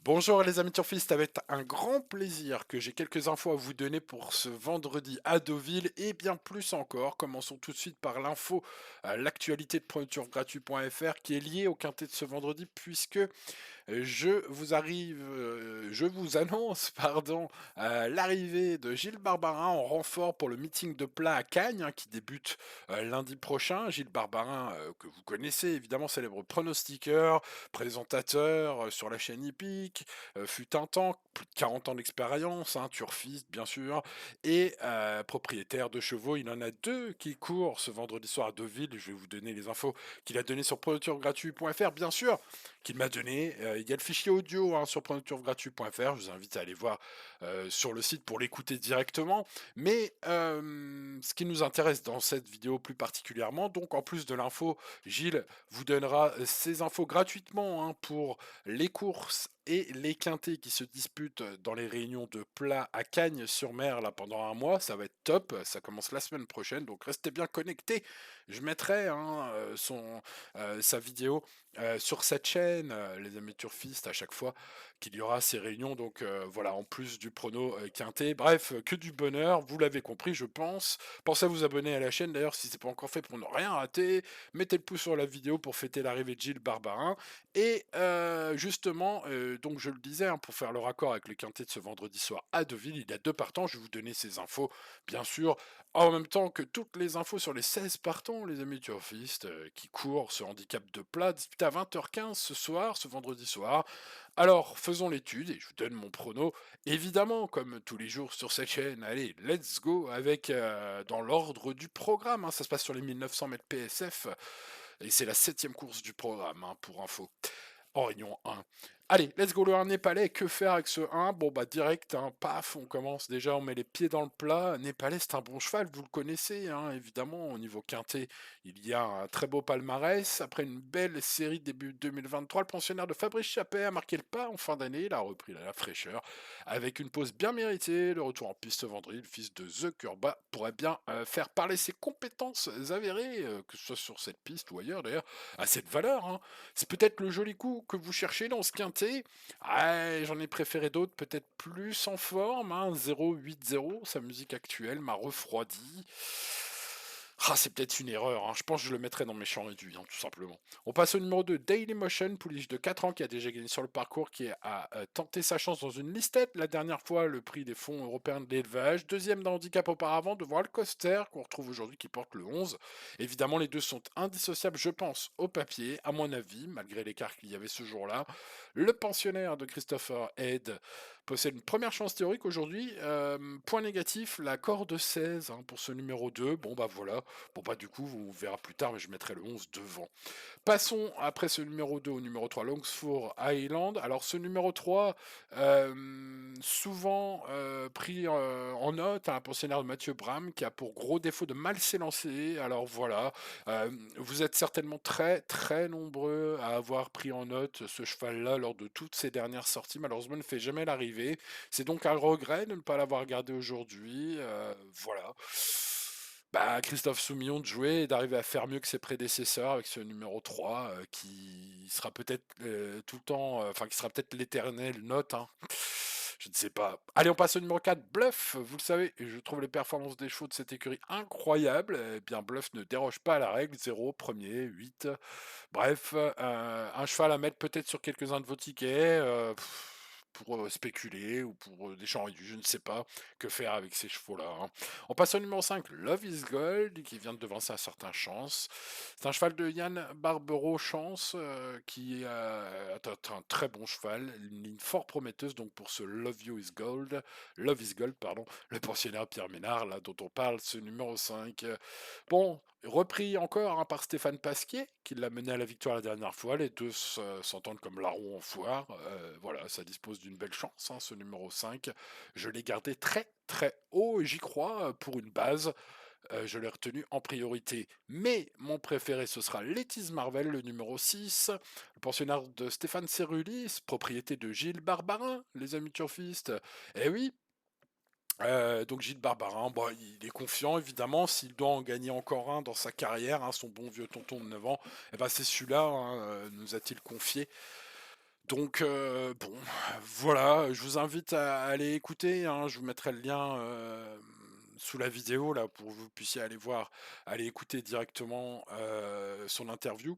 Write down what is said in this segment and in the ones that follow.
Bonjour les amis turfistes, avec un grand plaisir que j'ai quelques infos à vous donner pour ce vendredi à Deauville et bien plus encore. Commençons tout de suite par l'info, l'actualité de PreneTurfGratuit.fr qui est liée au quintet de ce vendredi puisque je vous annonce, pardon, l'arrivée de Gilles Barbarin en renfort pour le meeting de plat à Cagnes, hein, qui débute lundi prochain. Gilles Barbarin, que vous connaissez évidemment, célèbre pronostiqueur, présentateur sur la chaîne hippique, fut un temps, plus de 40 ans d'expérience, hein, turfiste bien sûr, et propriétaire de chevaux. Il en a deux qui courent ce vendredi soir à Deauville. Je vais vous donner les infos qu'il a données sur PreneTurfGratuit.fr, bien sûr qu'il m'a donné. Il y a le fichier audio, hein, sur preneturfgratuit.fr. Je vous invite à aller voir sur le site pour l'écouter directement. Mais ce qui nous intéresse dans cette vidéo plus particulièrement, donc en plus de l'info, Gilles vous donnera ces infos gratuitement, hein, pour les courses et les quintés qui se disputent dans les réunions de plat à Cagnes-sur-Mer là pendant un mois. Ça va être top, ça commence la semaine prochaine, donc restez bien connectés. Je mettrai, hein, sa vidéo sur cette chaîne, les amis turfistes, à chaque fois qu'il y aura ces réunions. Donc voilà, en plus du prono quintet. Bref, que du bonheur, vous l'avez compris, je pense. Pensez à vous abonner à la chaîne d'ailleurs si c'est pas encore fait pour ne rien rater. Mettez le pouce sur la vidéo pour fêter l'arrivée de Gilles Barbarin. Et justement, donc je le disais, hein, pour faire le raccord avec le quintet de ce vendredi soir à Deauville, il y a deux partants. Je vais vous donner ces infos, bien sûr, en même temps que toutes les infos sur les 16 partants, les amis turfistes, qui courent ce handicap de plat, disputé à 20h15 ce soir, ce vendredi soir. Alors, faisons l'étude et je vous donne mon prono. Évidemment, comme tous les jours sur cette chaîne, allez, let's go avec, dans l'ordre du programme, hein. Ça se passe sur les 1900 mètres PSF et c'est la septième course du programme, hein, pour info. En réunion 1. Allez, let's go le 1 Népalais, que faire avec ce 1? Bon bah direct, hein, paf, on commence déjà, on met les pieds dans le plat. Népalais, c'est un bon cheval, vous le connaissez, hein, évidemment, au niveau quintet, il y a un très beau palmarès. Après une belle série début 2023, le pensionnaire de Fabrice Chappet a marqué le pas en fin d'année, il a repris la fraîcheur, avec une pause bien méritée, le retour en piste vendredi, le fils de The Kurba pourrait bien faire parler ses compétences avérées, que ce soit sur cette piste ou ailleurs d'ailleurs, à cette valeur, hein. C'est peut-être le joli coup que vous cherchez dans ce quintet. Ah, j'en ai préféré d'autres, peut-être plus en forme, hein. 0-8-0, sa musique actuelle m'a refroidi. Ah, c'est peut-être une erreur, hein. Je pense que je le mettrai dans mes champs réduits, hein, tout simplement. On passe au numéro 2, Daily Motion, pouliche de 4 ans qui a déjà gagné sur le parcours, qui a tenté sa chance dans une listette la dernière fois, le prix des fonds européens de l'élevage. Deuxième d'un handicap auparavant devant Alcoster, qu'on retrouve aujourd'hui, qui porte le 11. Évidemment, les deux sont indissociables, je pense, au papier, à mon avis, malgré l'écart qu'il y avait ce jour-là. Le pensionnaire de Christopher Head possède une première chance théorique aujourd'hui. Point négatif, la corde 16, hein, pour ce numéro 2. Bon bah voilà. Bon bah du coup, on verra plus tard, mais je mettrai le 11 devant. Passons après ce numéro 2 au numéro 3, Longsford Island. Alors ce numéro 3, souvent pris en note, un pensionnaire de Mathieu Bram qui a pour gros défaut de mal s'élancer. Alors voilà, vous êtes certainement très très nombreux à avoir pris en note ce cheval-là lors de toutes ces dernières sorties. Malheureusement, il ne fait jamais l'arrivée. C'est donc un regret de ne pas l'avoir gardé aujourd'hui. Voilà. Bah, Christophe Soumillon de jouer et d'arriver à faire mieux que ses prédécesseurs avec ce numéro 3, qui sera peut-être tout le temps, enfin qui sera peut-être l'éternel note, hein. Je ne sais pas. Allez, on passe au numéro 4, Bluff. Vous le savez, je trouve les performances des chevaux de cette écurie incroyables. Eh bien, Bluff ne déroge pas à la règle. 0, premier, 8. Bref, un cheval à mettre peut-être sur quelques-uns de vos tickets, pour spéculer ou pour des champs réduits, je ne sais pas que faire avec ces chevaux-là, hein. On passe au numéro 5, Love is Gold, qui vient de devancer un certain Chance. C'est un cheval de Yann Barbero Chance, qui est un très bon cheval, une ligne fort prometteuse donc pour ce Love is Gold, pardon, le pensionnaire Pierre Ménard, là dont on parle, ce numéro 5. Bon, repris encore, hein, par Stéphane Pasquier, qui l'a mené à la victoire la dernière fois. Les deux s'entendent comme larrons en foire. Voilà, ça dispose d'une belle chance, hein, ce numéro 5. Je l'ai gardé très très haut et j'y crois, pour une base. Je l'ai retenu en priorité. Mais mon préféré, ce sera Lettice Marvel, le numéro 6, le pensionnaire de Stéphane Cerulis, propriété de Gilles Barbarin, les amis turfistes. Eh oui, donc Gilles Barbarin, bah, il est confiant évidemment, s'il doit en gagner encore un dans sa carrière, hein, son bon vieux tonton de 9 ans, eh ben c'est celui-là, hein, nous a-t-il confié. Donc bon, voilà, je vous invite à aller écouter, hein. Je vous mettrai le lien, sous la vidéo là pour que vous puissiez aller voir, aller écouter directement, son interview.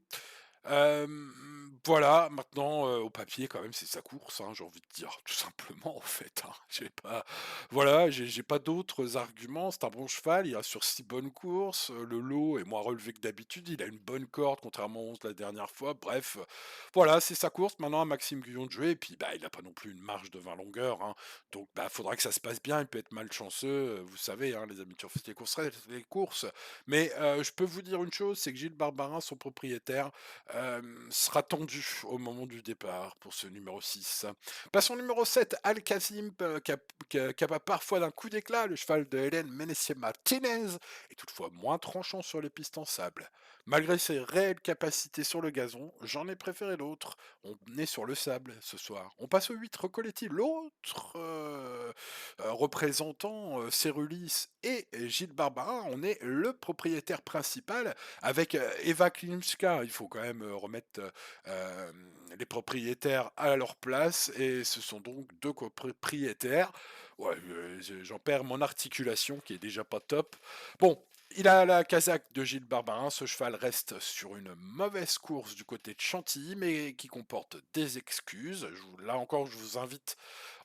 Voilà, maintenant, au papier quand même, c'est sa course, hein, j'ai envie de dire, tout simplement, en fait, hein. J'ai pas voilà, j'ai pas d'autres arguments. C'est un bon cheval, il assure 6 bonnes courses, le lot est moins relevé que d'habitude, il a une bonne corde, contrairement aux 11 la dernière fois. Bref, voilà, c'est sa course. Maintenant à Maxime Guyon de jouer et puis, bah, il a pas non plus une marge de 20 longueurs, hein. Donc, bah, faudra que ça se passe bien. Il peut être malchanceux, vous savez, hein, les amis turfistes, les courses. Mais, je peux vous dire une chose, c'est que Gilles Barbarin, son propriétaire, sera tendu au moment du départ pour ce numéro 6. Passons au numéro 7, Al Qasim, capable parfois d'un coup d'éclat. Le cheval de Hélène Menessier Martinez est toutefois moins tranchant sur les pistes en sable. Malgré ses réelles capacités sur le gazon, j'en ai préféré l'autre. On est sur le sable ce soir. On passe au 8, Recoletti, l'autre représentant Cerulis et Gilles Barbarin. On est le propriétaire principal avec Eva Klimska. Il faut quand même remettre les propriétaires à leur place et ce sont donc deux copropriétaires. Ouais, j'en perds mon articulation qui est déjà pas top. Bon, il a la casaque de Gilles Barbarin. Ce cheval reste sur une mauvaise course du côté de Chantilly, mais qui comporte des excuses. Là encore, je vous invite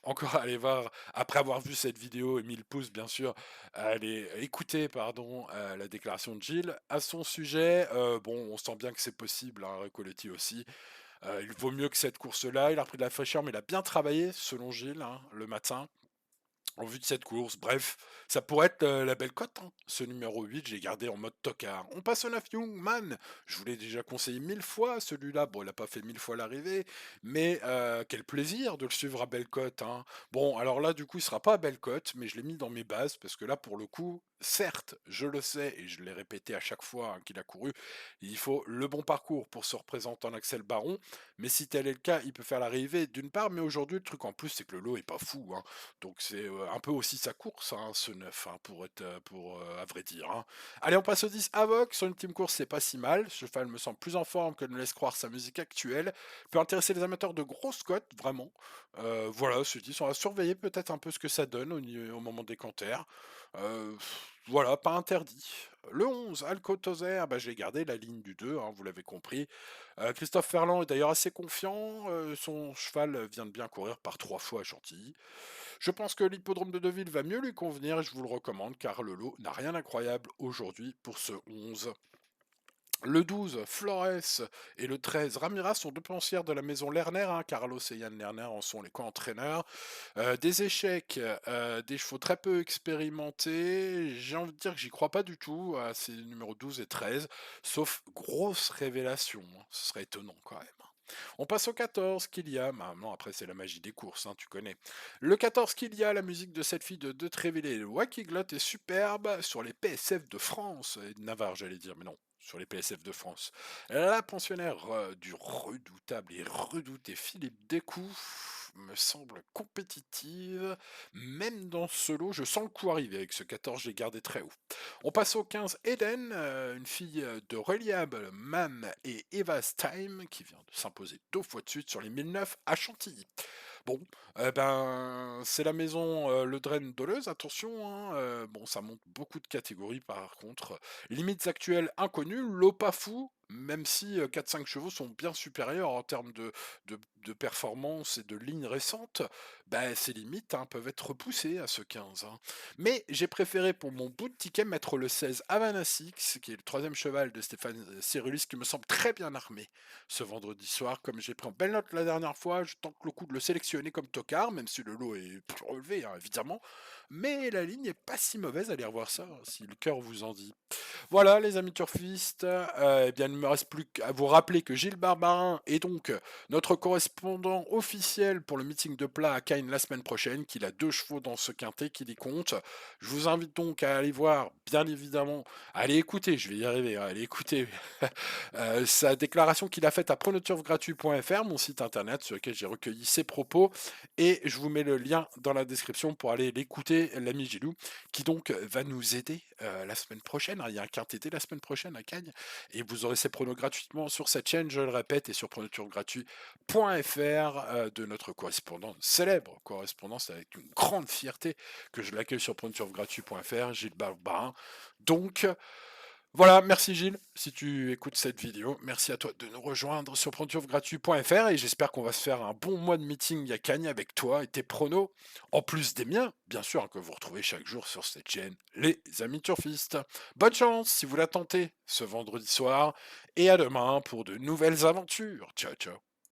encore à aller voir, après avoir vu cette vidéo et 1000 pouces, bien sûr, à aller écouter pardon, la déclaration de Gilles. À son sujet, bon, on sent bien que c'est possible, hein, Recoletti aussi. Il vaut mieux que cette course-là. Il a repris de la fraîcheur, mais il a bien travaillé, selon Gilles, hein, le matin en vue de cette course. Bref, ça pourrait être la belle cote, hein. Ce numéro 8, j'ai gardé en mode tocard. On passe au 9 Youngman. Je vous l'ai déjà conseillé 1000 fois, celui-là. Bon, il n'a pas fait 1000 fois l'arrivée, mais quel plaisir de le suivre à belle cote, hein. Bon, alors là, du coup, il sera pas à belle cote, mais je l'ai mis dans mes bases, parce que là, pour le coup, certes, je le sais, et je l'ai répété à chaque fois hein, qu'il a couru, il faut le bon parcours pour se représenter en Axel Baron, mais si tel est le cas, il peut faire l'arrivée d'une part, mais aujourd'hui, le truc en plus, c'est que le lot est pas fou, hein. Donc c'est un peu aussi sa course, hein, ce 9, hein, à vrai dire, hein. Allez, on passe au 10, Avoc. Sur une team course, c'est pas si mal. Ce cheval me semble plus en forme que ne laisse croire sa musique actuelle. Peut intéresser les amateurs de grosses cotes, vraiment. Voilà, ce 10, on va surveiller peut-être un peu ce que ça donne au moment des canters. Euh, voilà, pas interdit. Le 11, Alcotozer, bah, j'ai gardé la ligne du 2, hein, vous l'avez compris. Christophe Ferland est d'ailleurs assez confiant. Son cheval vient de bien courir par 3 fois à Chantilly. Je pense que l'hippodrome de Deauville va mieux lui convenir et je vous le recommande car le lot n'a rien d'incroyable aujourd'hui pour ce 11. Le 12, Flores, et le 13, Ramirez sont deux pensières de la maison Lerner, hein. Carlos et Yann Lerner en sont les co-entraîneurs. Des échecs, des chevaux très peu expérimentés. J'ai envie de dire que j'y crois pas du tout à ces numéros 12 et 13, sauf grosse révélation, hein. Ce serait étonnant quand même. On passe au 14, Kilia. Bah, non, après, c'est la magie des courses, hein, tu connais. Le 14, Kilia, la musique de cette fille de Trévélé. Le Wacky Glot est superbe sur les PSF de France. Et de Navarre, j'allais dire, mais non. Sur les PSF de France. La pensionnaire du redoutable et redouté Philippe Descoux me semble compétitive. Même dans ce lot, je sens le coup arriver avec ce 14, j'ai gardé très haut. On passe au 15, Eden, une fille de Reliable, Mam et Eva's Time, qui vient de s'imposer 2 fois de suite sur les 1009 à Chantilly. Bon, ben, c'est la maison Le Drain Doleuse, attention, hein, bon, ça monte beaucoup de catégories par contre. Limites actuelles inconnues, lot pas fou, même si 4-5 chevaux sont bien supérieurs en termes de performance et de lignes récentes, ben, ces limites hein, peuvent être repoussées à ce 15, hein. Mais j'ai préféré pour mon bout de ticket mettre le 16 Havana Six, qui est le troisième cheval de Stéphane Cyrulis, qui me semble très bien armé ce vendredi soir. Comme j'ai pris en belle note la dernière fois, je tente le coup de le sélectionner comme tocard, même si le lot est plus relevé, hein, évidemment. Mais la ligne est pas si mauvaise, allez revoir ça, si le cœur vous en dit. Voilà, les amis turfistes, eh bien, il ne me reste plus qu'à vous rappeler que Gilles Barbarin est donc notre correspondant officiel pour le meeting de plat à Cannes la semaine prochaine, qu'il a 2 chevaux dans ce quintet, qu'il y compte. Je vous invite donc à aller voir, bien évidemment, à aller écouter, je vais y arriver, à aller écouter sa déclaration qu'il a faite à pronoturfgratuit.fr, mon site internet sur lequel j'ai recueilli ses propos, et je vous mets le lien dans la description pour aller l'écouter c'est l'ami Gilou qui donc va nous aider la semaine prochaine, hein. Il y a un quintet la semaine prochaine à Cannes et vous aurez ces pronos gratuitement sur cette chaîne, je le répète, et sur pronoturgratuit.fr de notre correspondant, célèbre correspondant, c'est avec une grande fierté que je l'accueille sur pronoturgratuit.fr, Gilles Barbarin. Donc, voilà, merci Gilles, si tu écoutes cette vidéo. Merci à toi de nous rejoindre sur pronoturgratuit.fr et j'espère qu'on va se faire un bon mois de meeting à Cagnes avec toi et tes pronos, en plus des miens, bien sûr, hein, que vous retrouvez chaque jour sur cette chaîne, les amis turfistes. Bonne chance si vous la tentez ce vendredi soir et à demain pour de nouvelles aventures. Ciao, ciao.